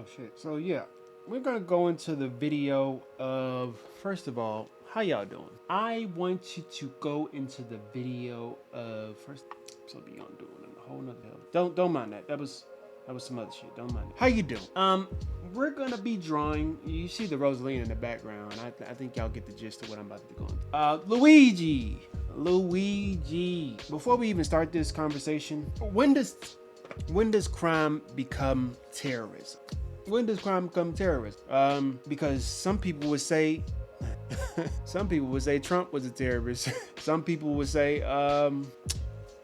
Oh shit. So yeah, we're gonna go into the video of, first of all, how y'all doing? I want you to go into the video of first. So be on doing a whole nother hell. Don't mind that. That was some other shit. Don't mind it. How you doing? We're gonna be drawing. You see the Rosalina in the background. I think y'all get the gist of what I'm about to be going. Luigi. Before we even start this conversation, when does crime become terrorism? When does crime become terrorism? Because some people would say Trump was a terrorist. Some people would say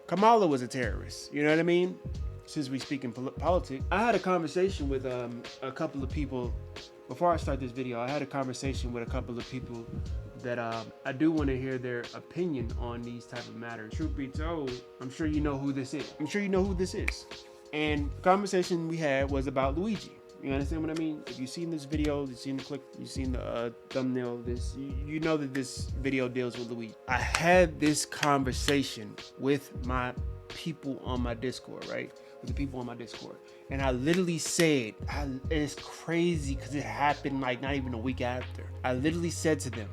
Kamala was a terrorist. You know what I mean? Since we speak in politics, I had a conversation with a couple of people before I start this video. I had a conversation with a couple of people that I do want to hear their opinion on these type of matters. Truth be told, I'm sure you know who this is. And the conversation we had was about Luigi. You understand what I mean? If you've seen this video, you've seen the clip, you've seen the thumbnail, you know that this video deals with Luigi. I had this conversation with my people on my Discord, right? With the people on my Discord. And I literally said, it's crazy because it happened like not even a week after. I literally said to them,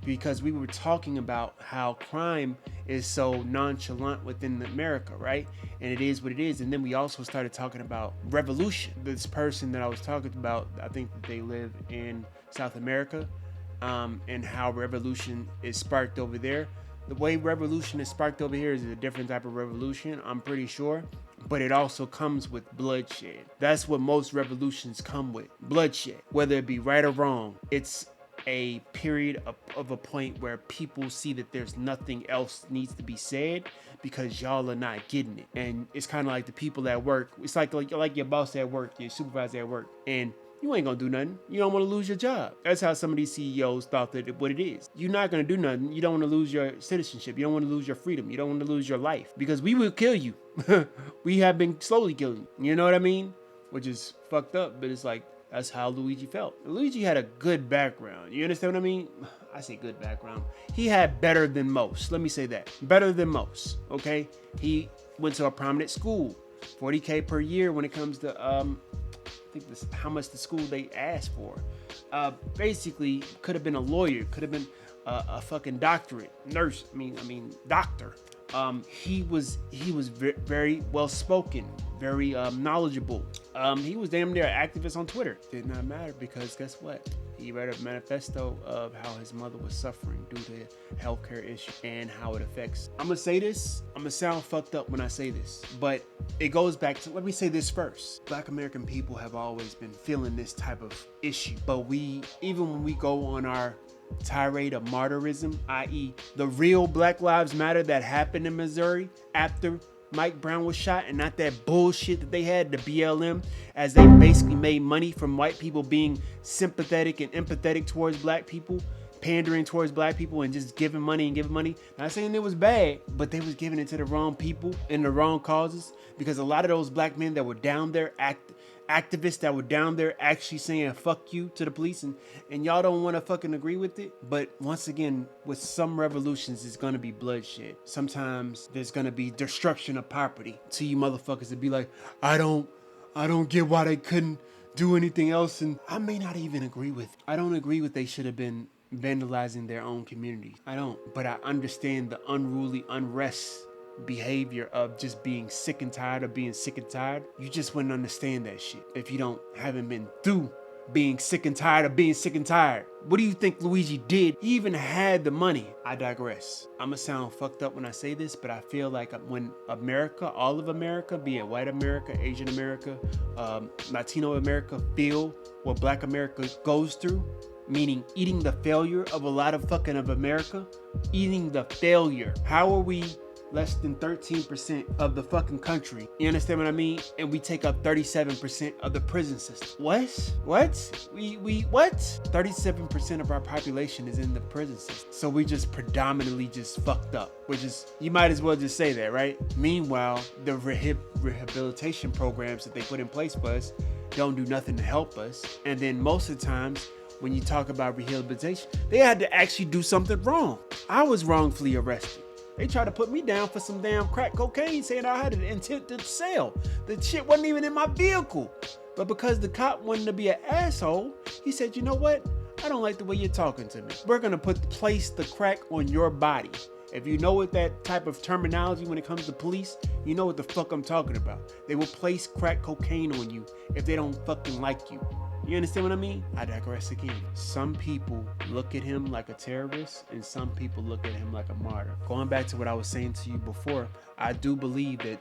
because we were talking about how crime is so nonchalant within America, right? And it is what it is. And then we also started talking about revolution. This person that I was talking about, I think that they live in South America, and how revolution is sparked over there. The way revolution is sparked over here is a different type of revolution, I'm pretty sure. But it also comes with bloodshed. That's what most revolutions come with, bloodshed. Whether it be right or wrong, it's a period of a point where people see that there's nothing else needs to be said because y'all are not getting it. And it's kind of like the people at work. It's like your boss at work, your supervisor at work, and you ain't gonna do nothing. You don't want to lose your job. That's how some of these CEOs thought that what it is. You're not gonna do nothing. You don't want to lose your citizenship. You don't want to lose your freedom. You don't want to lose your life because we will kill you. We have been slowly killing you. You know what I mean? Which is fucked up, but it's like, that's how Luigi felt. Luigi had a good background. You understand what I mean? I say good background. He had better than most. Let me say that. Better than most, okay? He went to a prominent school. $40K per year when it comes to, I think this, how much the school they asked for. Basically, could have been a lawyer. Could have been a fucking doctorate. Nurse, I mean, doctor. He was very well spoken, very knowledgeable. He was damn near an activist on Twitter. Did not matter because guess what? He read a manifesto of how his mother was suffering due to healthcare issues and how it affects. I'm gonna say this. I'm gonna sound fucked up when I say this, but it goes back to, let me say this first. Black American people have always been feeling this type of issue, but even when we go on our tirade of martyrism, i.e. the real Black Lives Matter that happened in Missouri after Mike Brown was shot, and not that bullshit that they had, the BLM, as they basically made money from white people being sympathetic and empathetic towards black people, pandering towards black people and just giving money. Not saying it was bad, but they was giving it to the wrong people and the wrong causes, because a lot of those black men that were down there, activists that were down there actually saying fuck you to the police, and y'all don't want to fucking agree with it. But once again, with some revolutions, it's gonna be bloodshed. Sometimes there's gonna be destruction of property to you motherfuckers to be like, I don't get why they couldn't do anything else. And I may not even agree with it. I don't agree with they should have been vandalizing their own communities. I don't, but I understand the unruly unrest behavior of just being sick and tired of being sick and tired. You just wouldn't understand that shit if you haven't been through being sick and tired of being sick and tired. What do you think Luigi did? He even had the money. I digress. I'ma sound fucked up when I say this, but I feel like when America, all of America, be it white America, Asian America, Latino America, feel what Black America goes through, meaning eating the failure of a lot of fucking of America, eating the failure. How are we less than 13% of the fucking country? You understand what I mean? And we take up 37% of the prison system. What? What? 37% of our population is in the prison system. So we just predominantly just fucked up, which is, you might as well just say that, right? Meanwhile, the rehabilitation programs that they put in place for us don't do nothing to help us. And then most of the times, when you talk about rehabilitation, they had to actually do something wrong. I was wrongfully arrested. They tried to put me down for some damn crack cocaine, saying I had an intent to sell. The shit wasn't even in my vehicle. But because the cop wanted to be an asshole, he said, you know what? I don't like the way you're talking to me. We're gonna place the crack on your body. If you know what that type of terminology when it comes to police, you know what the fuck I'm talking about. They will place crack cocaine on you if they don't fucking like you. You understand what I mean? I digress again. Some people look at him like a terrorist and some people look at him like a martyr. Going back to what I was saying to you before, I do believe that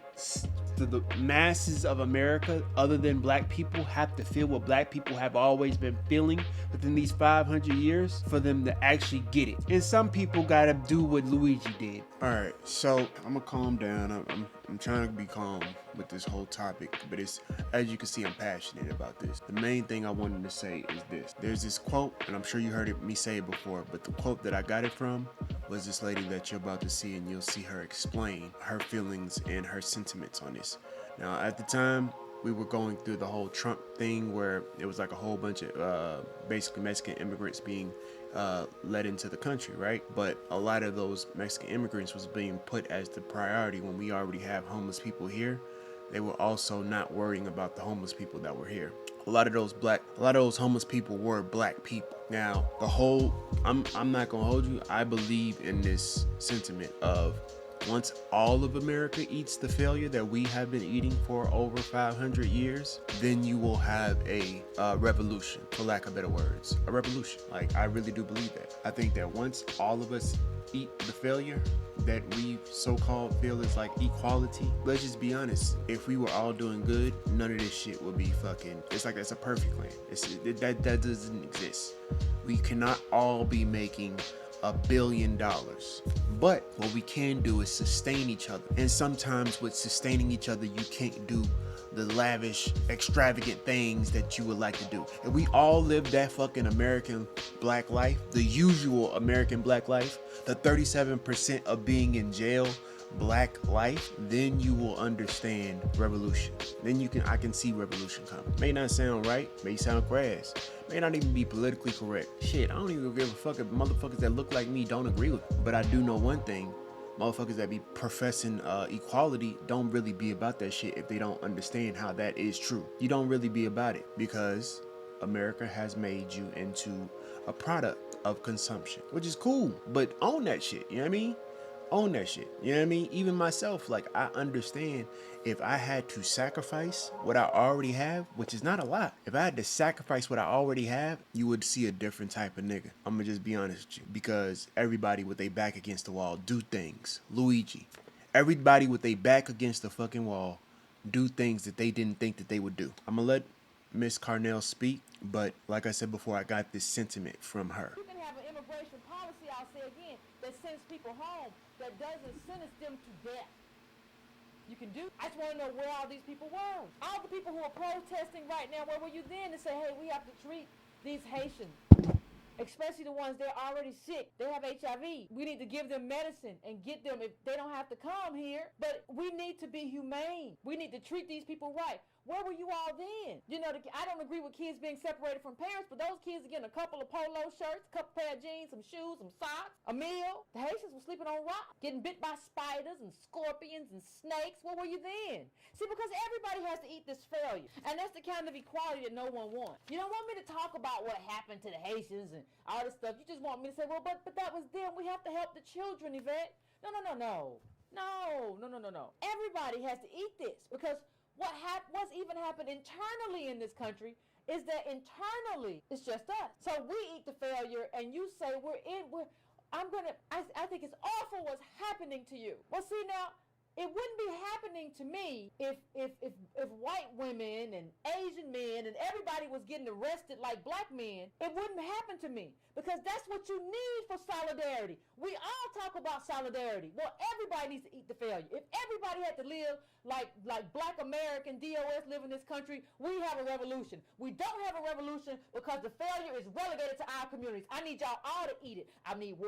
the masses of America, other than black people, have to feel what black people have always been feeling within these 500 years for them to actually get it. And some people gotta do what Luigi did. All right, so I'm gonna calm down. I'm trying to be calm with this whole topic, but it's, as you can see, I'm passionate about this. The main thing I wanted to say is this. There's this quote, and I'm sure you heard me say it before, but the quote that I got it from was this lady that you're about to see, and you'll see her explain her feelings and her sentiments on this. Now, at the time, we were going through the whole Trump thing where it was like a whole bunch of basically Mexican immigrants being led into the country, right? But a lot of those Mexican immigrants was being put as the priority when we already have homeless people here. They were also not worrying about the homeless people that were here. A lot of those homeless people were black people. Now, I'm not gonna hold you. I believe in this sentiment of once all of America eats the failure that we have been eating for over 500 years, then you will have a revolution, for lack of better words. A revolution. Like, I really do believe that. I think that once all of us eat the failure that we so-called feel is like equality, let's just be honest. If we were all doing good, none of this shit would be fucking, it's like that's a perfect land. That doesn't exist. We cannot all be making $1 billion. But what we can do is sustain each other. And sometimes with sustaining each other, you can't do the lavish, extravagant things that you would like to do. If we all live that fucking American black life, the usual American black life, the 37% of being in jail black life, then you will understand revolution. Then I can see revolution coming. May not sound right, may sound crass, may not even be politically correct. Shit, I don't even give a fuck if motherfuckers that look like me don't agree with me. But I do know one thing. Motherfuckers that be professing equality don't really be about that shit if they don't understand how that is true. You don't really be about it because America has made you into a product of consumption, which is cool, but own that shit, you know what I mean? Own that shit, you know what I mean? Even myself, like, I understand if I had to sacrifice what I already have, which is not a lot. If I had to sacrifice what I already have, you would see a different type of nigga. I'm gonna just be honest with you, because everybody with their back against the wall do things. Luigi. Everybody with their back against the fucking wall do things that they didn't think that they would do. I'm gonna let Miss Carnell speak, but like I said before, I got this sentiment from her. You can have an immigration policy, I'll say again, that sends people home, that doesn't sentence them to death. You can do. I just want to know where all these people were. All the people who are protesting right now, where were you then to say, hey, we have to treat these Haitians, especially the ones that are already sick. They have HIV. We need to give them medicine and get them, if they don't have to come here. But we need to be humane. We need to treat these people right. Where were you all then? You know, I don't agree with kids being separated from parents, but those kids are getting a couple of polo shirts, a couple pair of jeans, some shoes, some socks, a meal. The Haitians were sleeping on rocks, getting bit by spiders and scorpions and snakes. Where were you then? See, because everybody has to eat this failure. And that's the kind of equality that no one wants. You don't want me to talk about what happened to the Haitians and all this stuff. You just want me to say, well, but that was them. We have to help the children, Yvette. No. Everybody has to eat this, because what's even happened internally in this country is that internally it's just us. So we eat the failure, and you say I think it's awful what's happening to you. Well, see, now, it wouldn't be happening to me if white women and Asian men and everybody was getting arrested like black men. It wouldn't happen to me, because that's what you need for solidarity. We all talk about solidarity. Well, everybody needs to eat the failure. If everybody had to live like black American DOS live in this country, we have a revolution. We don't have a revolution because the failure is relegated to our communities. I need y'all all to eat it. I need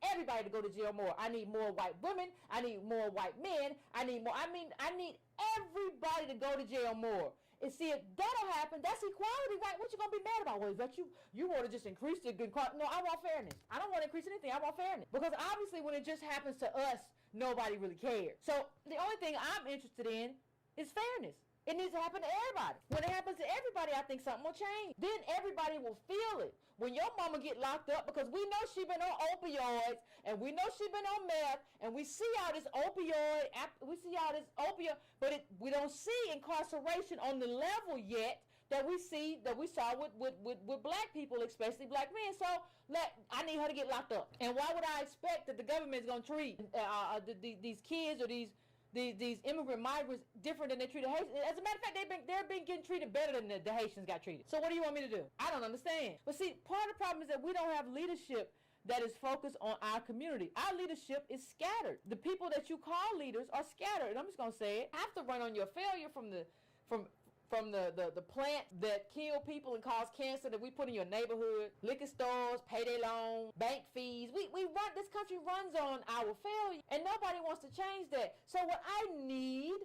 everybody to go to jail more. I need more white women. I need more white men. I need everybody to go to jail more. And see, if that'll happen, that's equality, right? What you gonna be mad about? Well, that you want to just increase the good quality. No, I want fairness. I don't want to increase anything. I want fairness. Because obviously when it just happens to us, nobody really cares. So the only thing I'm interested in is fairness. It needs to happen to everybody. When it happens to everybody, I think something will change. Then everybody will feel it. When your mama get locked up, because we know she been on opioids, and we know she been on meth, and we see all this opioid, but we don't see incarceration on the level yet that we saw with black people, especially black men. So I need her to get locked up. And why would I expect that the government is going to treat these kids or these immigrant migrants different than they treated Haitians? As a matter of fact, they're been getting treated better than the Haitians got treated. So what do you want me to do? I don't understand. But see, part of the problem is that we don't have leadership that is focused on our community. Our leadership is scattered. The people that you call leaders are scattered. And I'm just gonna say it. I have to run on your failure from the plant that kill people and cause cancer that we put in your neighborhood, liquor stores, payday loans, bank fees. We run, this country runs on our failure, and nobody wants to change that. So what I need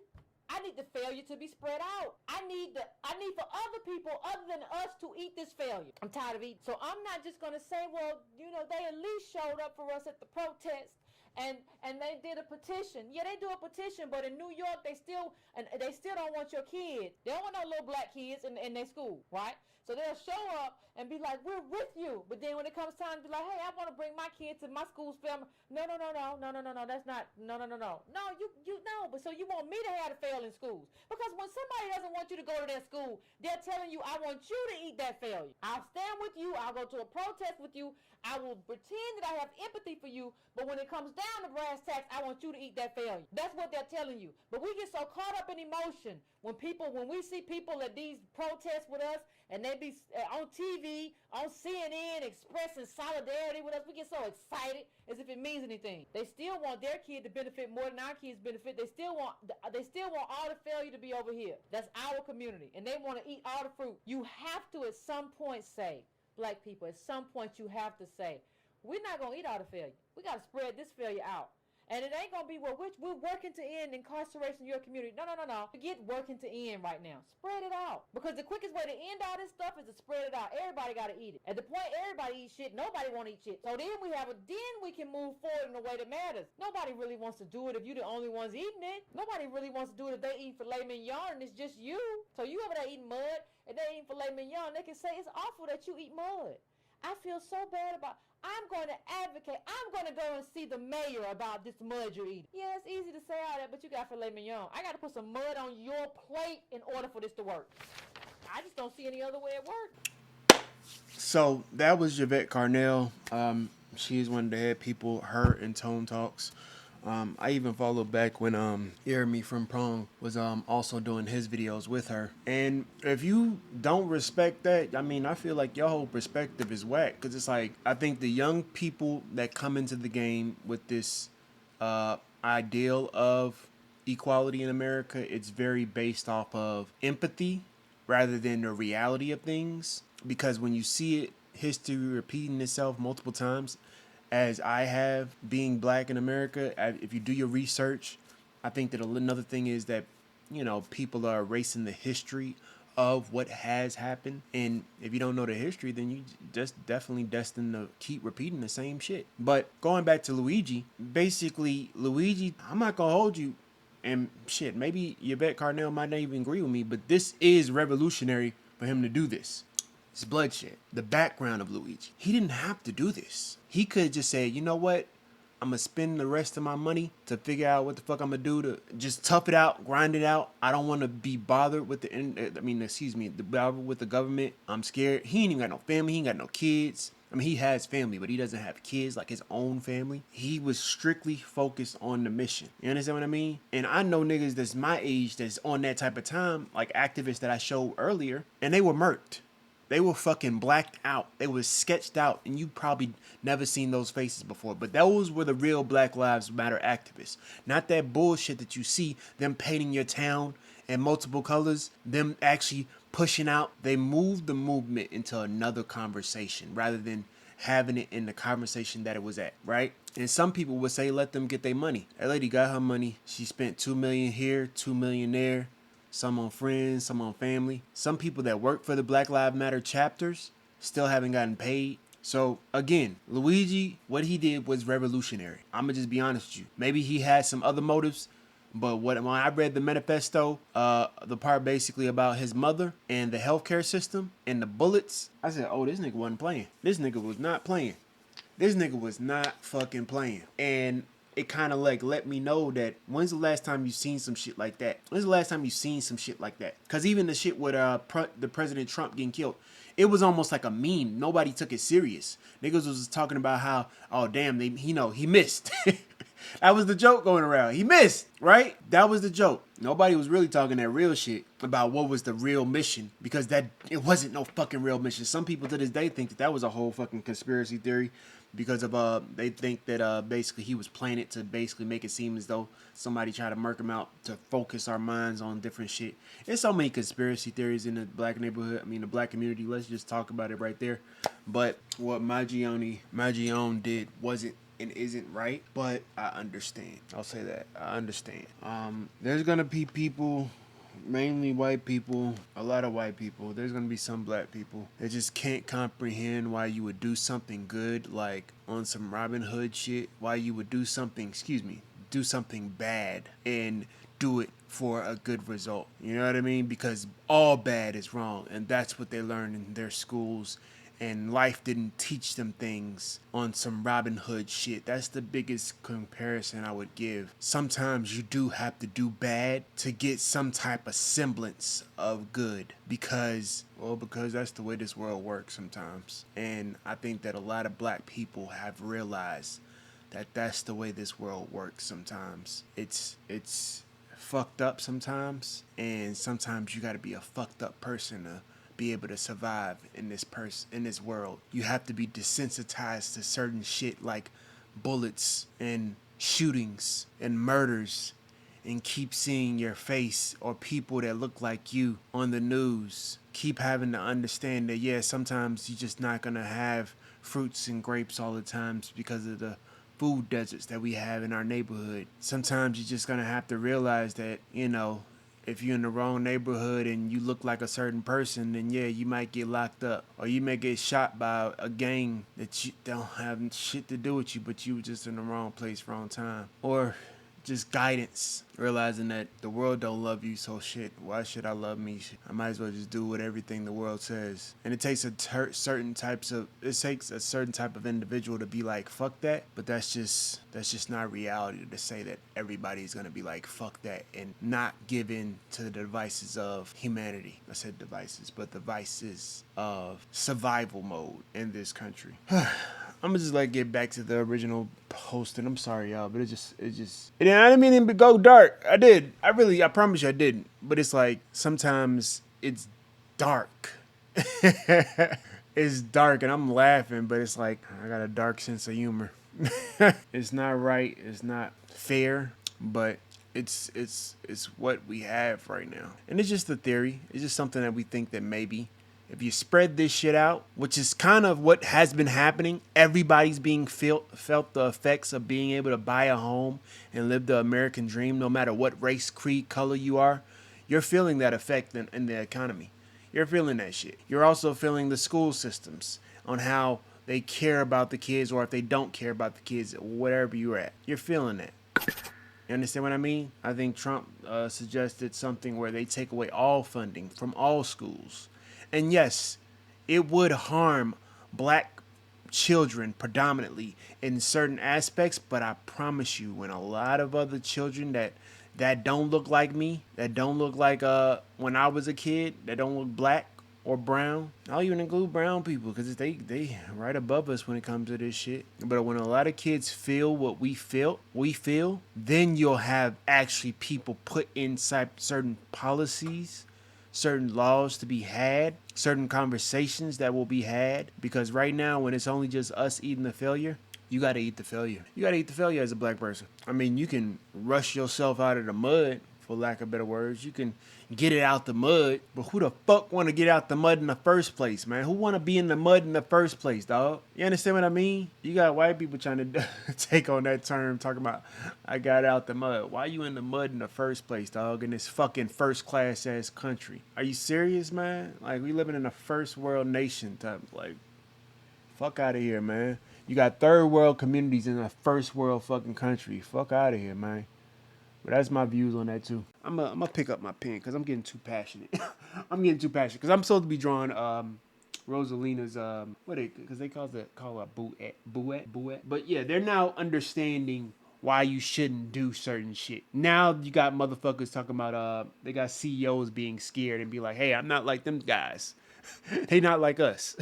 the failure to be spread out. I need for other people other than us to eat this failure. I'm tired of eating. So I'm not just gonna say, well, they at least showed up for us at the protest. And they did a petition. Yeah, they do a petition, but in New York, they still don't want your kids. They don't want no little black kids in their school, right? So they'll show up and be like, we're with you. But then when it comes time to be like, hey, I want to bring my kids to my school's film. No, that's not, no. No, you know, but so you want me to have to fail in schools. Because when somebody doesn't want you to go to their school, they're telling you, I want you to eat that failure. I'll stand with you. I'll go to a protest with you. I will pretend that I have empathy for you, but when it comes down to brass tacks, I want you to eat that failure. That's what they're telling you. But we get so caught up in emotion when we see people at these protests with us, and they be on TV, on CNN, expressing solidarity with us. We get so excited as if it means anything. They still want their kid to benefit more than our kids benefit. They still want all the failure to be over here. That's our community, and they want to eat all the fruit. You have to at some point say, black people, at some point you have to say, we're not going to eat all the failure. We got to spread this failure out. And it ain't going to be, well, we're working to end incarceration in your community. No. Forget working to end right now. Spread it out. Because the quickest way to end all this stuff is to spread it out. Everybody got to eat it. At the point everybody eats shit, nobody want to eat shit. So then we can move forward in a way that matters. Nobody really wants to do it if you're the only ones eating it. Nobody really wants to do it if they eat filet mignon and it's just you. So you over there eating mud, and they eating filet mignon, they can say it's awful that you eat mud. I feel so bad I'm going to advocate. I'm going to go and see the mayor about this mud you're eating. Yeah, it's easy to say all that, but you got filet mignon. I got to put some mud on your plate in order for this to work. I just don't see any other way it works. So that was Yvette Carnell. She is one of the head people, her and Tone Talks. I even followed back when Jeremy from Prong was also doing his videos with her. And if you don't respect that, I mean, I feel like your whole perspective is whack. Because it's like, I think the young people that come into the game with this ideal of equality in America, it's very based off of empathy rather than the reality of things. Because when you see it, history repeating itself multiple times, as I have, being black in America, if you do your research, I think that another thing is that, people are erasing the history of what has happened. And if you don't know the history, then you just definitely destined to keep repeating the same shit. But going back to Luigi, basically, Luigi, I'm not going to hold you. And shit, maybe Yvette Carnell might not even agree with me, but this is revolutionary for him to do this. It's bloodshed. The background of Luigi. He didn't have to do this. He could just say, you know what? I'm going to spend the rest of my money to figure out what the fuck I'm going to do to just tough it out, grind it out. I don't want to be bothered with with the government. I'm scared. He ain't even got no family. He ain't got no kids. I mean, he has family, but he doesn't have kids like his own family. He was strictly focused on the mission. You understand what I mean? And I know niggas that's my age that's on that type of time, like activists that I showed earlier, and they were murked. They were fucking blacked out. They were sketched out. And you probably never seen those faces before. But those were the real Black Lives Matter activists. Not that bullshit that you see, them painting your town in multiple colors, them actually pushing out. They moved the movement into another conversation rather than having it in the conversation that it was at, right? And some people would say, let them get their money. That lady got her money. She spent $2 million here, $2 million there. Some on friends, some on family. Some people that work for the Black Lives Matter chapters still haven't gotten paid. So again, Luigi, what he did was revolutionary. I'm gonna just be honest with you. Maybe he had some other motives, But when I read the manifesto, the part basically about his mother and the healthcare system and the bullets, I said, oh, this nigga wasn't playing. This nigga was not playing. This nigga was not fucking playing. And it kind of like let me know that when's the last time you seen some shit like that? When's the last time you seen some shit like that? Because even the shit with the President Trump getting killed, it was almost like a meme. Nobody took it serious. Niggas was talking about how, oh damn, he missed. That was the joke going around. He missed, right? That was the joke. Nobody was really talking that real shit about what was the real mission, because it wasn't no fucking real mission. Some people to this day think that was a whole fucking conspiracy theory, because of they think that basically he was playing it to basically make it seem as though somebody tried to murk him out to focus our minds on different shit. There's so many conspiracy theories in the black neighborhood. I mean, the black community. Let's just talk about it right there. But what Magione did wasn't and isn't right, but I understand. I'll say that. I understand. There's gonna be people, mainly white people, a lot of white people. There's gonna be some black people that just can't comprehend why you would do something good, like on some Robin Hood shit, why you would do something bad and do it for a good result. You know what I mean? Because all bad is wrong, and that's what they learn in their schools. And life didn't teach them things on some Robin Hood shit. That's the biggest comparison I would give. Sometimes you do have to do bad to get some type of semblance of good. Because that's the way this world works sometimes. And I think that a lot of black people have realized that that's the way this world works sometimes. It's fucked up sometimes. And sometimes you gotta be a fucked up person to be able to survive in this world. You have to be desensitized to certain shit like bullets and shootings and murders, and keep seeing your face or people that look like you on the news. Keep having to understand that, yeah, sometimes you're just not gonna have fruits and grapes all the times because of the food deserts that we have in our neighborhood. Sometimes you're just gonna have to realize that, if you're in the wrong neighborhood and you look like a certain person, then yeah, you might get locked up. Or you may get shot by a gang that you don't have shit to do with you, but you were just in the wrong place, wrong time. Or just guidance, realizing that the world don't love you, so shit, why should I love me? I might as well just do what everything the world says. And it takes a certain type of individual to be like, fuck that. But that's just not reality, to say that everybody's gonna be like, fuck that, and not give in to the devices of humanity. I said devices, but the vices of survival mode in this country. I'm gonna just get back to the original post, and I'm sorry, y'all, but I didn't mean it to go dark. I promise you I didn't. But it's like, sometimes it's dark. It's dark, and I'm laughing, but it's like, I got a dark sense of humor. It's not right, it's not fair, but it's what we have right now. And it's just a theory. It's just something that we think that maybe, if you spread this shit out, which is kind of what has been happening, everybody's being felt the effects of being able to buy a home and live the American dream, no matter what race, creed, color you are. You're feeling that effect in the economy. You're feeling that shit. You're also feeling the school systems on how they care about the kids, or if they don't care about the kids, wherever you're at. You're feeling that. You understand what I mean? I think Trump suggested something where they take away all funding from all schools. And yes, it would harm black children predominantly in certain aspects, but I promise you, when a lot of other children that don't look like me, that don't look like when I was a kid, that don't look black or brown, I'll even include brown people, because they right above us when it comes to this shit. But when a lot of kids feel what we feel, then you'll have actually people put inside certain policies, certain laws to be had, certain conversations that will be had. Because right now, when it's only just us eating the failure, you gotta eat the failure. You gotta eat the failure as a black person. I mean, you can rush yourself out of the mud, for lack of better words. You can get it out the mud, but who the fuck want to get out the mud in the first place, man? Who want to be in the mud in the first place, dog? You understand what I mean? You got white people trying to take on that term, talking about, I got out the mud. Why you in the mud in the first place, dog, in this fucking first class ass country? Are you serious, man? Like, we living in a first world nation type, like, fuck out of here, man. You got third world communities in a first world fucking country. Fuck out of here, man. But that's my views on that too. I'm gonna pick up my pen because I'm getting too passionate. I'm getting too passionate because I'm supposed to be drawing Rosalina's because they call it buet. But yeah, they're now understanding why you shouldn't do certain shit. Now you got motherfuckers talking about they got CEOs being scared and be like, hey, I'm not like them guys. They not like us.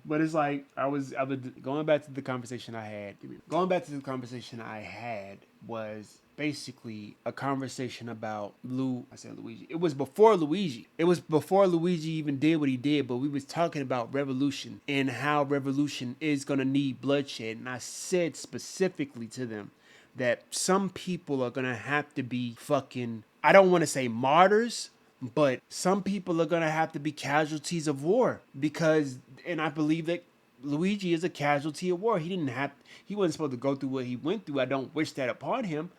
But it's like I was going back to the conversation I had. Going back to the conversation I had was basically a conversation about Luigi. It was before Luigi. It was before Luigi even did what he did, but we was talking about revolution and how revolution is gonna need bloodshed. And I said specifically to them that some people are gonna have to be fucking, I don't want to say martyrs, but some people are going to have to be casualties of war because, and I believe that Luigi is a casualty of war. He wasn't supposed to go through what he went through. I don't wish that upon him,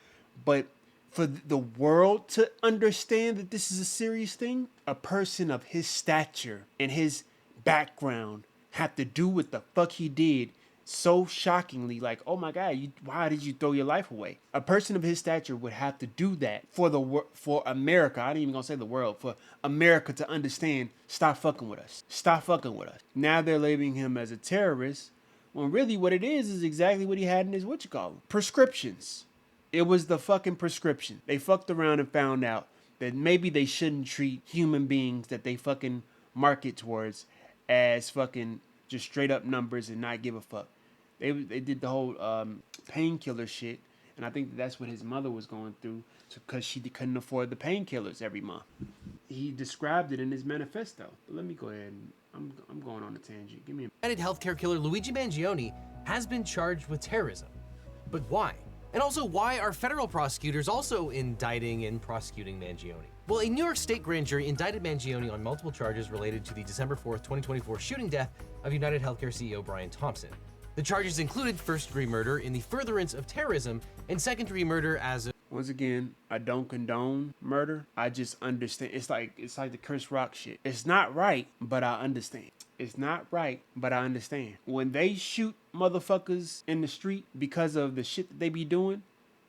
but for the world to understand that this is a serious thing, a person of his stature and his background have to do what the fuck he did so shockingly, like, oh my God, why did you throw your life away? A person of his stature would have to do that for America. I ain't even gonna say the world, for America to understand. Stop fucking with us. Stop fucking with us. Now they're labeling him as a terrorist, when really what it is exactly what he had in his prescriptions. It was the fucking prescription. They fucked around and found out that maybe they shouldn't treat human beings that they fucking market towards as fucking just straight up numbers and not give a fuck. They did the whole painkiller shit, and I think that's what his mother was going through because she couldn't afford the painkillers every month. He described it in his manifesto. But let me go ahead and I'm going on a tangent. Give me a United healthcare killer Luigi Mangione has been charged with terrorism. But why? And also, why are federal prosecutors also indicting and prosecuting Mangione? Well, a New York State grand jury indicted Mangione on multiple charges related to the December 4th, 2024 shooting death of United Healthcare CEO Brian Thompson. The charges included first-degree murder in the furtherance of terrorism and second-degree murder as a... Once again, I don't condone murder. I just understand. It's like the Chris Rock shit. It's not right, but I understand. It's not right, but I understand. When they shoot motherfuckers in the street because of the shit that they be doing,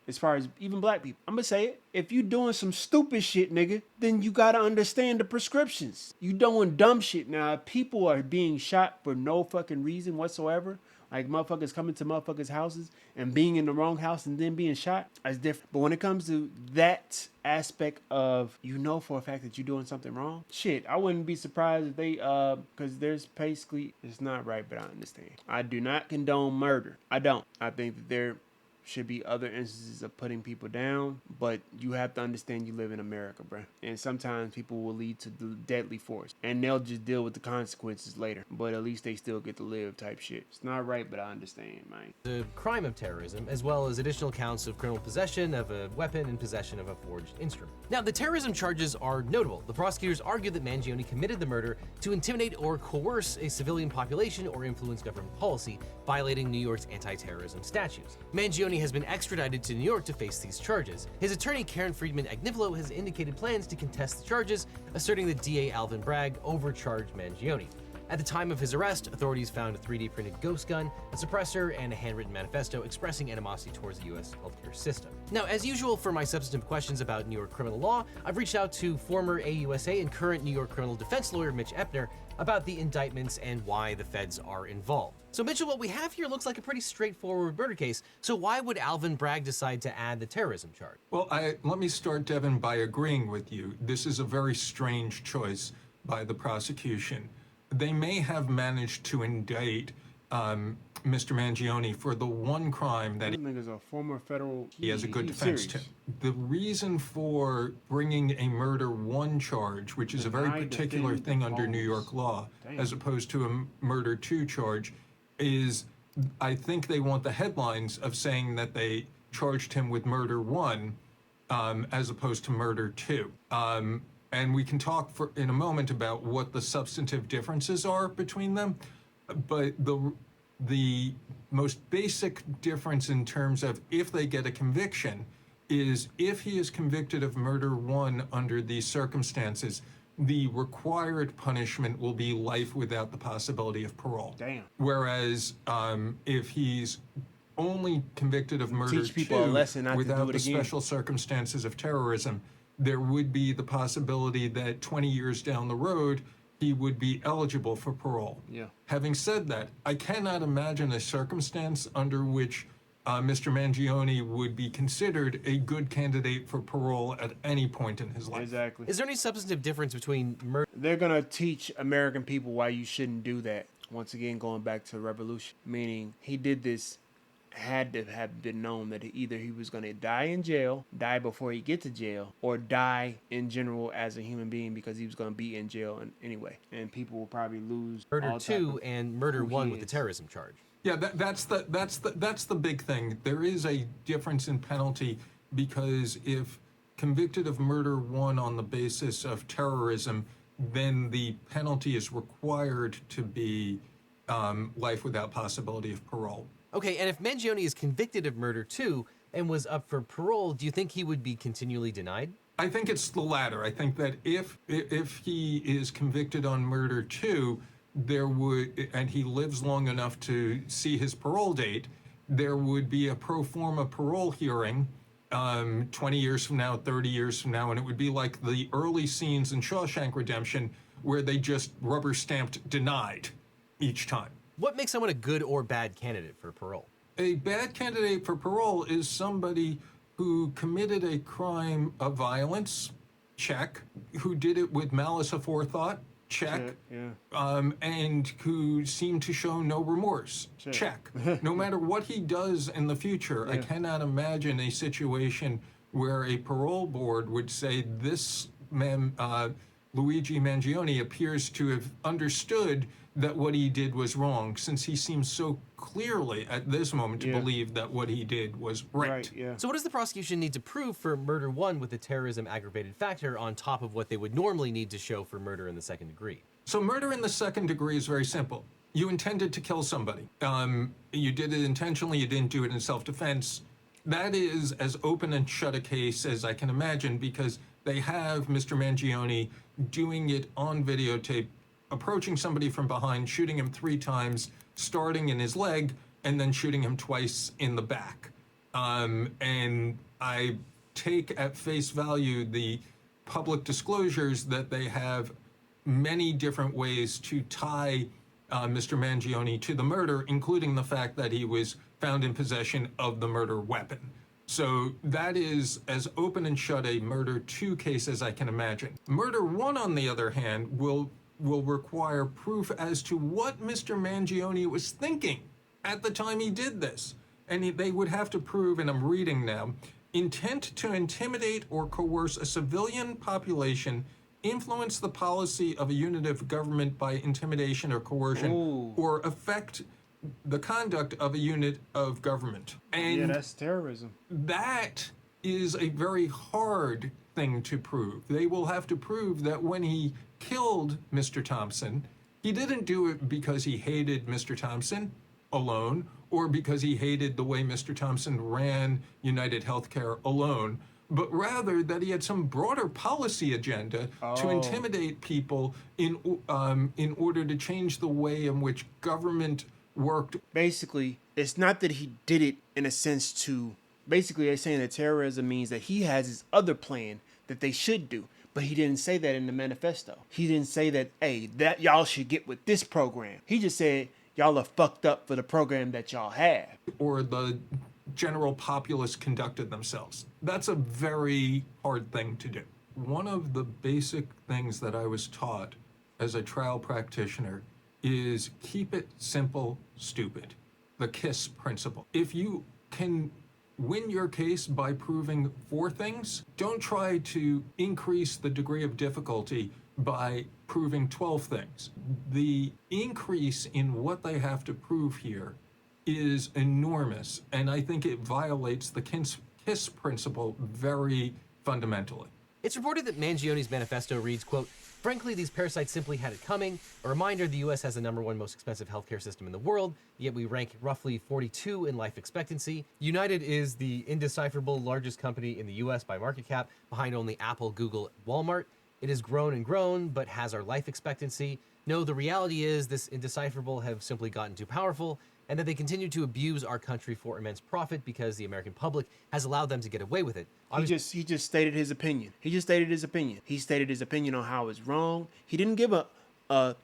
as far as even black people, I'm gonna say it. If you doing some stupid shit, nigga, then you gotta understand the prescriptions. You doing dumb shit. Now, if people are being shot for no fucking reason whatsoever, like motherfuckers coming to motherfuckers' houses and being in the wrong house and then being shot, that's different. But when it comes to that aspect of, you know for a fact that you're doing something wrong, shit, I wouldn't be surprised if they, because there's basically, it's not right, but I understand. I do not condone murder. I don't. I think that there should be other instances of putting people down, but you have to understand you live in America, bruh. And sometimes people will lead to deadly force, and they'll just deal with the consequences later. But at least they still get to live type shit. It's not right, but I understand, man. The crime of terrorism, as well as additional counts of criminal possession of a weapon and possession of a forged instrument. Now, the terrorism charges are notable. The prosecutors argue that Mangione committed the murder to intimidate or coerce a civilian population or influence government policy, violating New York's anti-terrorism statutes. Mangione has been extradited to New York to face these charges. His attorney, Karen Friedman Agnifilo, has indicated plans to contest the charges, asserting that DA Alvin Bragg overcharged Mangione. At the time of his arrest, authorities found a 3D printed ghost gun, a suppressor, and a handwritten manifesto expressing animosity towards the U.S. healthcare system. Now, as usual, for my substantive questions about New York criminal law, I've reached out to former AUSA and current New York criminal defense lawyer Mitch Epner about the indictments and why the feds are involved. So Mitchell, what we have here looks like a pretty straightforward murder case, so why would Alvin Bragg decide to add the terrorism charge? Well, let me start, Devin, by agreeing with you. This is a very strange choice by the prosecution. They may have managed to indict Mr. Mangione for the one crime that This a former federal. he has a good defense to. The reason for bringing a murder one charge, which is a very particular thing under New York law, as opposed to a murder two charge, is I think they want the headlines of saying that they charged him with murder one as opposed to murder two. And we can talk in a moment about what the substantive differences are between them. But the most basic difference in terms of if they get a conviction is if he is convicted of murder one under these circumstances, the required punishment will be life without the possibility of parole. Damn. Whereas if he's only convicted of murder Teach people a lesson not to do without it the again. special circumstances of terrorism, there would be the possibility that 20 years down the road, he would be eligible for parole. Yeah. Having said that, I cannot imagine a circumstance under which Mr. Mangione would be considered a good candidate for parole at any point in his life. Exactly. Is there any substantive difference between murder? They're gonna teach American people why you shouldn't do that. Once again, going back to revolution, meaning he did this, had to have been known that either he was gonna die in jail, die before he get to jail, or die in general as a human being because he was gonna be in jail anyway, and people will probably lose Murder all type 2 of and Murder who he 1 with the is. terrorism charge. Yeah, that's the big thing. There is a difference in penalty because if convicted of murder 1 on the basis of terrorism, then the penalty is required to be life without possibility of parole. Okay, and if Mangione is convicted of Murder 2 and was up for parole, do you think he would be continually denied? I think it's the latter. I think that if he is convicted on murder 2, there would, and he lives long enough to see his parole date, there would be a pro forma parole hearing 20 years from now, 30 years from now, and it would be like the early scenes in Shawshank Redemption where they just rubber stamped denied each time. What makes someone a good or bad candidate for parole? A bad candidate for parole is somebody who committed a crime of violence, check, who did it with malice aforethought, check, and who seemed to show no remorse, check. No matter what he does in the future, I cannot imagine a situation where a parole board would say this man, Luigi Mangione, appears to have understood that what he did was wrong, since he seems so clearly at this moment to believe that what he did was right. So what does the prosecution need to prove for Murder 1 with the terrorism aggravated factor on top of what they would normally need to show for murder in the second degree? So murder in the second degree is very simple. You intended to kill somebody. You did it intentionally, you didn't do it in self-defense. That is as open and shut a case as I can imagine, because they have Mr. Mangione doing it on videotape, approaching somebody from behind, shooting him 3 times, starting in his leg, and then shooting him twice in the back. And I take at face value the public disclosures that they have many different ways to tie Mr. Mangione to the murder, including the fact that he was found in possession of the murder weapon. So that is as open and shut a murder 2 case as I can imagine. Murder 1, on the other hand, will require proof as to what Mr. Mangione was thinking at the time he did this. And they would have to prove, and I'm reading now, intent to intimidate or coerce a civilian population, influence the policy of a unit of government by intimidation or coercion, or affect the conduct of a unit of government. And that's terrorism. that is a very hard thing to prove. They will have to prove that when he killed Mr. Thompson, he didn't do it because he hated Mr. Thompson alone, or because he hated the way Mr. Thompson ran United Healthcare alone, but rather that he had some broader policy agenda to intimidate people in order to change the way in which government worked. Basically, it's not that he did it in a sense to... Basically, they're saying that terrorism means that he has his other plan that they should do. But he didn't say that in the manifesto. He didn't say that, hey, that y'all should get with this program. He just said, y'all are fucked up for the program that y'all have. Or the general populace conducted themselves. That's a very hard thing to do. One of the basic things that I was taught as a trial practitioner is keep it simple, stupid. The KISS principle. If you can win your case by proving 4 things, don't try to increase the degree of difficulty by proving 12 things. The increase in what they have to prove here is enormous, and I think it violates the KISS principle very fundamentally. It's reported that Mangione's manifesto reads, quote, "Frankly, these parasites simply had it coming. A reminder, the US has the #1 most expensive healthcare system in the world, yet we rank roughly 42 in life expectancy. United is the indecipherable largest company in the US by market cap, behind only Apple, Google, Walmart. It has grown and grown, but has our life expectancy. No, the reality is this indecipherable have simply gotten too powerful, and that they continue to abuse our country for immense profit because the American public has allowed them to get away with it. He just stated his opinion. He stated his opinion on how it's wrong. He didn't give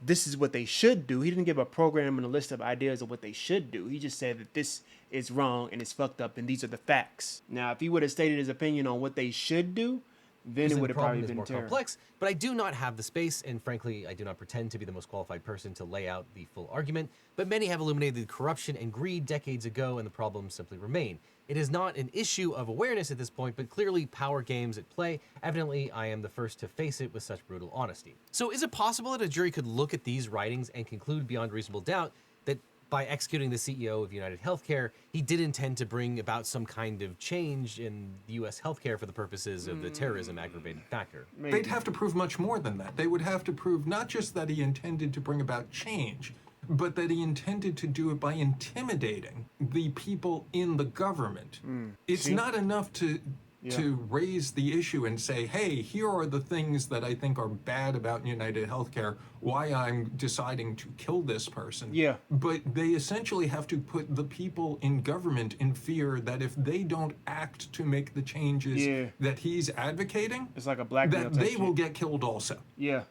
this is what they should do. He didn't give a program and a list of ideas of what they should do. He just said that this is wrong and it's fucked up and these are the facts. Now, if he would have stated his opinion on what they should do, then it would have probably been more complex, but I do not have the space, and frankly, I do not pretend to be the most qualified person to lay out the full argument, but many have illuminated the corruption and greed decades ago, and the problems simply remain. It is not an issue of awareness at this point, but clearly power games at play. Evidently, I am the first to face it with such brutal honesty. So is it possible that a jury could look at these writings and conclude beyond reasonable doubt that by executing the CEO of United Healthcare, he did intend to bring about some kind of change in U.S. healthcare for the purposes of the terrorism aggravated factor? They'd have to prove much more than that. They would have to prove not just that he intended to bring about change, but that he intended to do it by intimidating the people in the government. It's not enough to raise the issue and say, hey, here are the things that I think are bad about United Healthcare, why I'm deciding to kill this person. Yeah. But they essentially have to put the people in government in fear that if they don't act to make the changes that he's advocating, it's like a blackmail that they will get killed also. Yeah.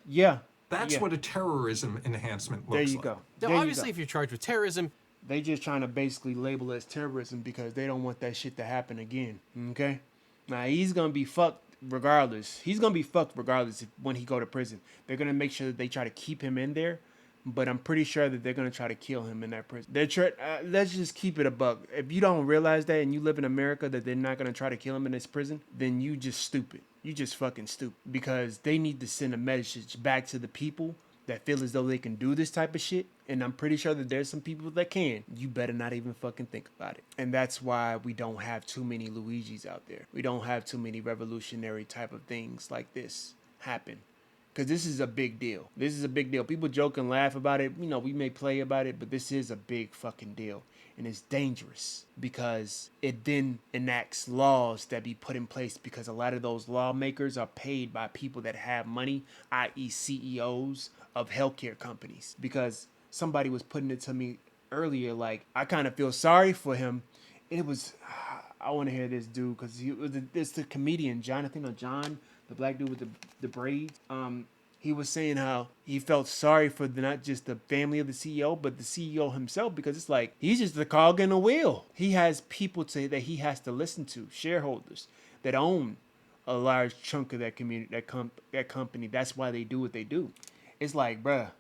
That's what a terrorism enhancement looks like. There you go. Now, obviously, if you're charged with terrorism, they just trying to basically label it as terrorism because they don't want that shit to happen again. Okay? Now, he's going to be fucked regardless. He's going to be fucked regardless when he go to prison. They're going to make sure that they try to keep him in there, but I'm pretty sure that they're going to try to kill him in that prison. Let's just keep it a buck. If you don't realize that and you live in America that they're not going to try to kill him in this prison, then you just stupid. You just fucking stupid. Because they need to send a message back to the people that feel as though they can do this type of shit, and I'm pretty sure that there's some people that can. You better not even fucking think about it. And that's why we don't have too many Luigis out there. We don't have too many revolutionary type of things like this happen. Because this is a big deal. This is a big deal. People joke and laugh about it. You know, we may play about it, but this is a big fucking deal. And it's dangerous because it then enacts laws that be put in place because a lot of those lawmakers are paid by people that have money, i.e. CEOs of healthcare companies. Because somebody was putting it to me earlier, like, I kind of feel sorry for him. It was, I want to hear this dude because it's the comedian, John, the black dude with the braids. He was saying how he felt sorry for not just the family of the CEO, but the CEO himself, because it's like, he's just the cog in the wheel. He has people that he has to listen to, shareholders that own a large chunk of that community, that company. That's why they do what they do. It's like, bruh.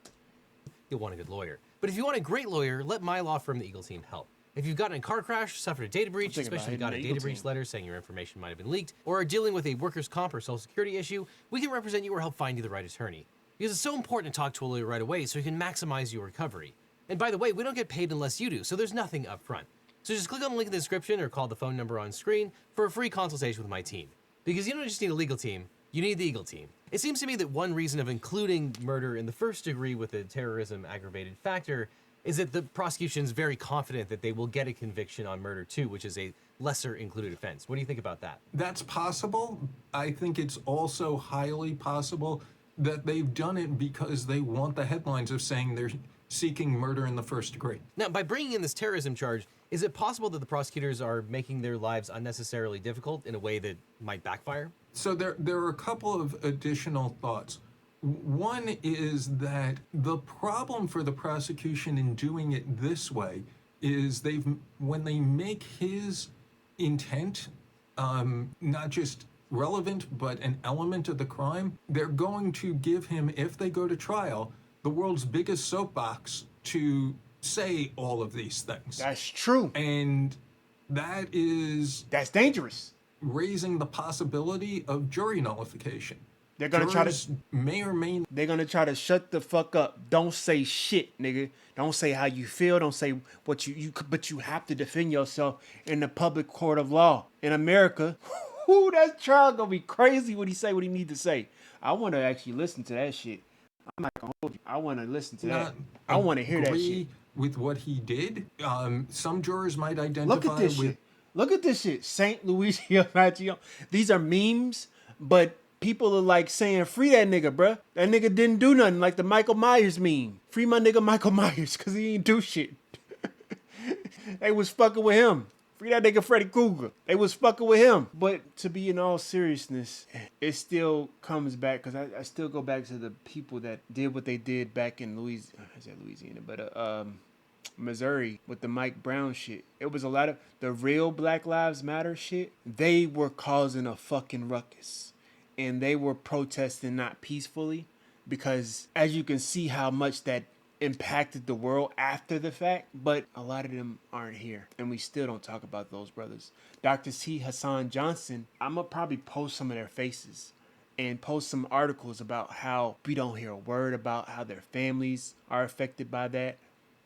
You'll want a good lawyer. But if you want a great lawyer, let my law firm, the Eagle Team, help. If you've gotten in a car crash, suffered a data breach, especially if you got a data breach letter saying your information might have been leaked, or are dealing with a workers' comp or social security issue, we can represent you or help find you the right attorney. Because it's so important to talk to a lawyer right away so you can maximize your recovery. And by the way, we don't get paid unless you do, so there's nothing up front. So just click on the link in the description or call the phone number on screen for a free consultation with my team. Because you don't just need a legal team, you need the Eagle Team. It seems to me that one reason of including murder in the first degree with a terrorism aggravated factor is that the prosecution's very confident that they will get a conviction on murder too, which is a lesser included offense. What do you think about that? That's possible. I think it's also highly possible that they've done it because they want the headlines of saying they're seeking murder in the first degree. Now, by bringing in this terrorism charge, is it possible that the prosecutors are making their lives unnecessarily difficult in a way that might backfire? So there are a couple of additional thoughts. One is that the problem for the prosecution in doing it this way is when they make his intent not just relevant but an element of the crime, they're going to give him, if they go to trial, the world's biggest soapbox to say all of these things. That's true. And that's dangerous. Raising the possibility of jury nullification. They're gonna They're gonna try to shut the fuck up. Don't say shit, nigga. Don't say how you feel. Don't say what but you have to defend yourself in the public court of law in America. Whoo, that trial gonna be crazy. What he need to say. I want to actually listen to that shit. I'm not gonna hold you. I want to listen to that. I want to hear that shit. With what he did, some jurors might identify. Look at this shit. Look at this shit. Saint Luigi. These are memes, but people are like saying, free that nigga, bruh. That nigga didn't do nothing, like the Michael Myers meme. Free my nigga Michael Myers, because he ain't do shit. They was fucking with him. Free that nigga Freddy Krueger. They was fucking with him. But to be in all seriousness, it still comes back, because I still go back to the people that did what they did back in Louisiana, but Missouri with the Mike Brown shit. It was a lot of the real Black Lives Matter shit. They were causing a fucking ruckus. And they were protesting not peacefully, because as you can see how much that impacted the world after the fact, but a lot of them aren't here, and we still don't talk about those brothers. Dr. T. Hassan Johnson, I'm gonna probably post some of their faces and post some articles about how we don't hear a word about how their families are affected by that.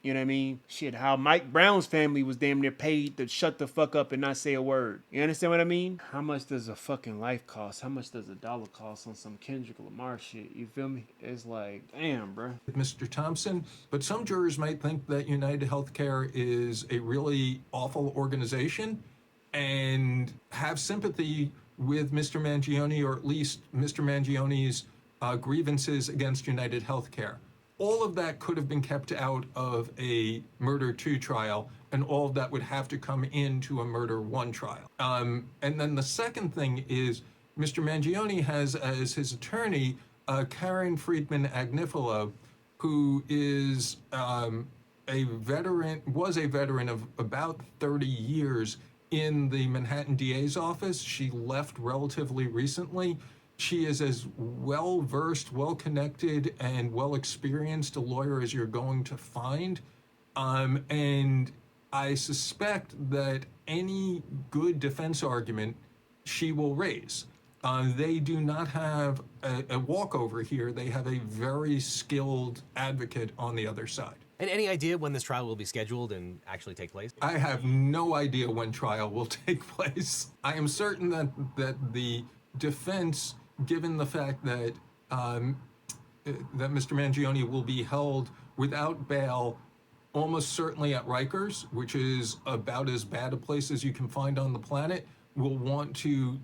You know what I mean? Shit, how Mike Brown's family was damn near paid to shut the fuck up and not say a word. You understand what I mean? How much does a fucking life cost? How much does $1 cost on some Kendrick Lamar shit? You feel me? It's like, damn, bro. Mr. Thompson, but some jurors might think that United Healthcare is a really awful organization and have sympathy with Mr. Mangione, or at least Mr. Mangione's grievances against United Healthcare. All of that could have been kept out of a Murder 2 trial, and all of that would have to come into a Murder 1 trial. And then the second thing is Mr. Mangione has as his attorney Karen Friedman Agnifilo, who is was a veteran of about 30 years in the Manhattan DA's office. She left relatively recently. She is as well-versed, well-connected, and well-experienced a lawyer as you're going to find. And I suspect that any good defense argument she will raise. They do not have a walkover here. They have a very skilled advocate on the other side. And any idea when this trial will be scheduled and actually take place? I have no idea when trial will take place. I am certain that the defense, given the fact that that Mr. Mangione will be held without bail, almost certainly at Rikers, which is about as bad a place as you can find on the planet, will want to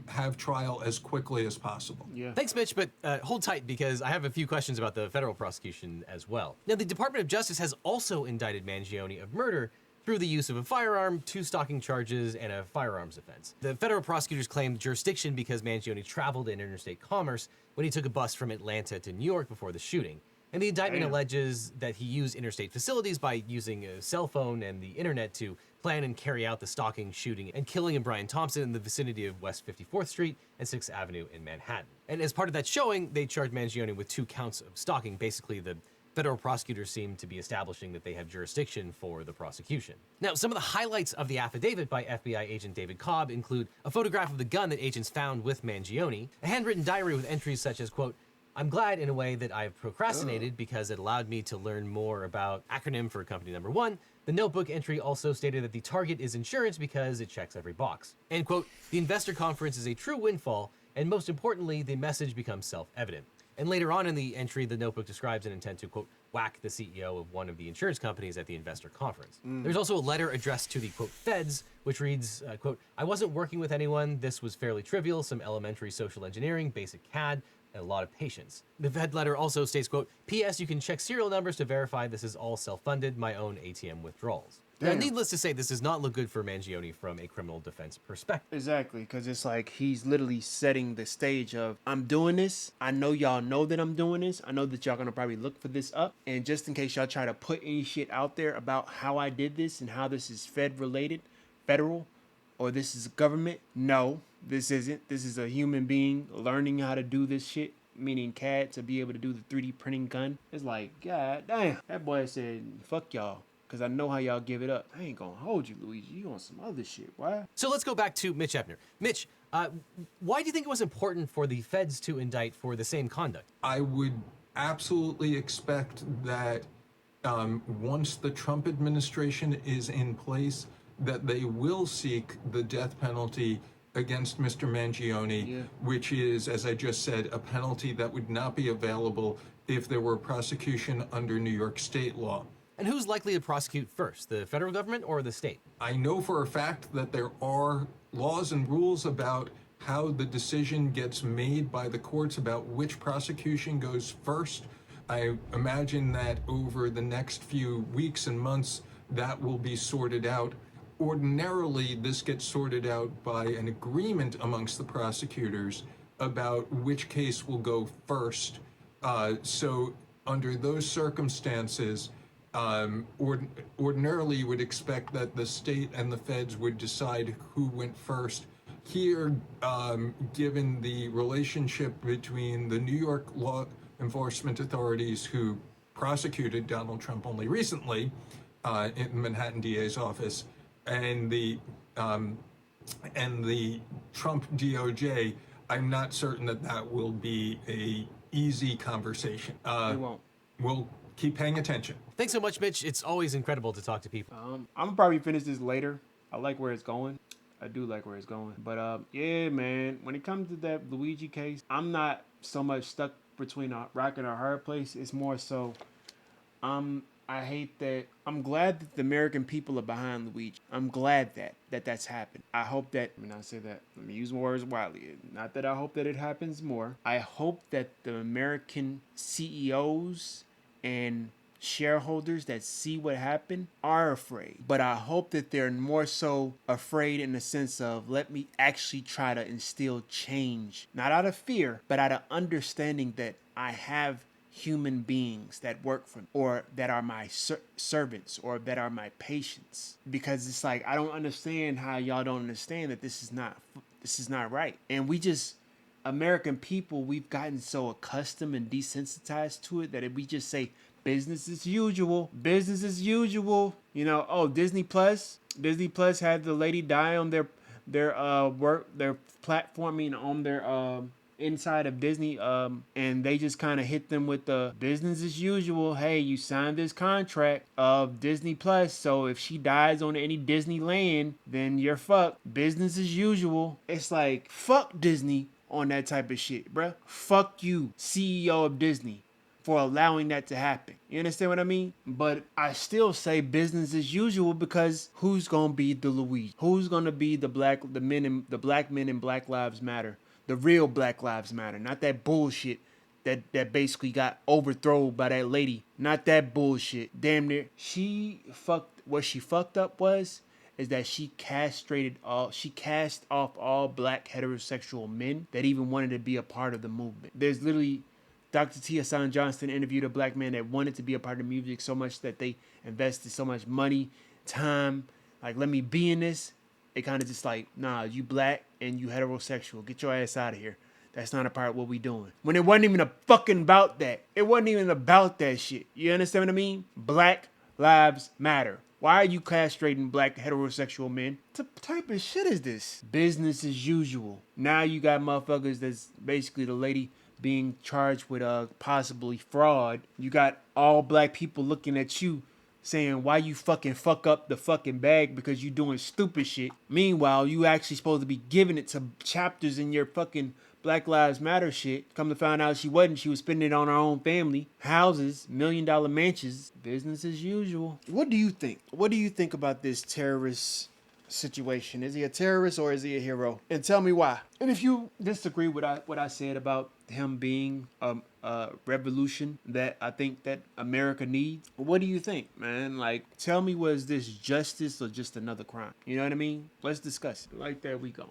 have trial as quickly as possible. Yeah. Thanks, Mitch, but hold tight, because I have a few questions about the federal prosecution as well. Now, the Department of Justice has also indicted Mangione of murder through the use of a firearm, 2 stalking charges, and a firearms offense. The federal prosecutors claimed jurisdiction because Mangione traveled in interstate commerce when he took a bus from Atlanta to New York before the shooting. And the indictment alleges that he used interstate facilities by using a cell phone and the internet to plan and carry out the stalking, shooting, and killing of Brian Thompson in the vicinity of West 54th Street and 6th Avenue in Manhattan. And as part of that showing, they charged Mangione with 2 counts of stalking. Basically, the federal prosecutors seem to be establishing that they have jurisdiction for the prosecution. Now, some of the highlights of the affidavit by FBI agent David Cobb include a photograph of the gun that agents found with Mangione, a handwritten diary with entries such as, quote, "I'm glad in a way that I've procrastinated because it allowed me to learn more about acronym for company number 1. The notebook entry also stated that the target is insurance because it checks every box." And quote, "The investor conference is a true windfall, and most importantly, the message becomes self-evident." And later on in the entry, the notebook describes an intent to, quote, "whack the CEO of one of the insurance companies at the investor conference." There's also a letter addressed to the, quote, "feds," which reads, quote, "I wasn't working with anyone. This was fairly trivial, some elementary social engineering, basic CAD, and a lot of patience." The Fed letter also states, quote, "P.S. You can check serial numbers to verify this is all self-funded, my own ATM withdrawals." Now, needless to say, this does not look good for Mangione from a criminal defense perspective. Exactly, because it's like he's literally setting the stage of, I'm doing this. I know y'all know that I'm doing this. I know that y'all gonna probably look for this up. And just in case y'all try to put any shit out there about how I did this and how this is federal, or this is government, no, this isn't. This is a human being learning how to do this shit, meaning CAD, to be able to do the 3D printing gun. It's like, god damn. That boy said, fuck y'all, because I know how y'all give it up. I ain't gonna hold you, Luigi. You on some other shit. Why? So let's go back to Mitch Epner. Mitch, why do you think it was important for the feds to indict for the same conduct? I would absolutely expect that once the Trump administration is in place, that they will seek the death penalty against Mr. Mangione, which is, as I just said, a penalty that would not be available if there were prosecution under New York state law. And who's likely to prosecute first, the federal government or the state? I know for a fact that there are laws and rules about how the decision gets made by the courts about which prosecution goes first. I imagine that over the next few weeks and months, that will be sorted out. Ordinarily, this gets sorted out by an agreement amongst the prosecutors about which case will go first. So under those circumstances, ordinarily you would expect that the state and the feds would decide who went first. Here, given the relationship between the New York law enforcement authorities who prosecuted Donald Trump only recently in the Manhattan DA's office and the Trump DOJ, I'm not certain that that will be a easy conversation. It won't. We'll keep paying attention. Thanks so much, Mitch. It's always incredible to talk to people. I'm gonna probably finish this later. I like where it's going. I do like where it's going. But yeah, man, when it comes to that Luigi case, I'm not so much stuck between a rock and a hard place. It's more so I hate that. I'm glad that the American people are behind Luigi. I'm glad that's happened. I hope that, I mean, I say that, let me use my words widely. Not that I hope that it happens more. I hope that the American CEOs and shareholders that see what happened are afraid. But I hope that they're more so afraid in the sense of, let me actually try to instill change. Not out of fear, but out of understanding that I have human beings that work for me, or that are my servants, or that are my patients. Because it's like, I don't understand how y'all don't understand that this is not right. And we just, American people, we've gotten so accustomed and desensitized to it that if we just say business as usual, business as usual, you know, oh, Disney Plus had the lady die on their platforming on their inside of Disney, and they just kind of hit them with the business as usual. Hey, you signed this contract of Disney Plus, so if she dies on any Disneyland, then you're fucked. Business as usual. It's like, fuck Disney on that type of shit, bruh. Fuck you, CEO of Disney, for allowing that to happen. You understand what I mean? But I still say business as usual, because who's gonna be the Luigi? Who's gonna be the black men in Black Lives Matter? The real Black Lives Matter, not that bullshit that basically got overthrown by that lady. Not that bullshit. Damn near. What she fucked up is that she cast off all black heterosexual men that even wanted to be a part of the movement. There's literally, Dr. T. Hassan Johnston interviewed a black man that wanted to be a part of the music so much that they invested so much money, time, like, let me be in this. It kind of just like, nah, you black and you heterosexual. Get your ass out of here. That's not a part of what we doing. When it wasn't even a fucking about that. It wasn't even about that shit. You understand what I mean? Black Lives Matter. Why are you castrating black heterosexual men? What type of shit is this? Business as usual. Now you got motherfuckers that's basically the lady being charged with possibly fraud. You got all black people looking at you saying, why you fucking fuck up the fucking bag because you doing stupid shit. Meanwhile, you actually supposed to be giving it to chapters in your fucking Black Lives Matter shit. Come to find out she wasn't. She was spending it on her own family. Houses, $1 million mansions. Business as usual. What do you think? What do you think about this terrorist situation? Is he a terrorist or is he a hero? And tell me why. And if you disagree with what I said about him being a revolution that I think that America needs, what do you think, man? Like, tell me, was this justice or just another crime? You know what I mean? Let's discuss it. Like, there we go.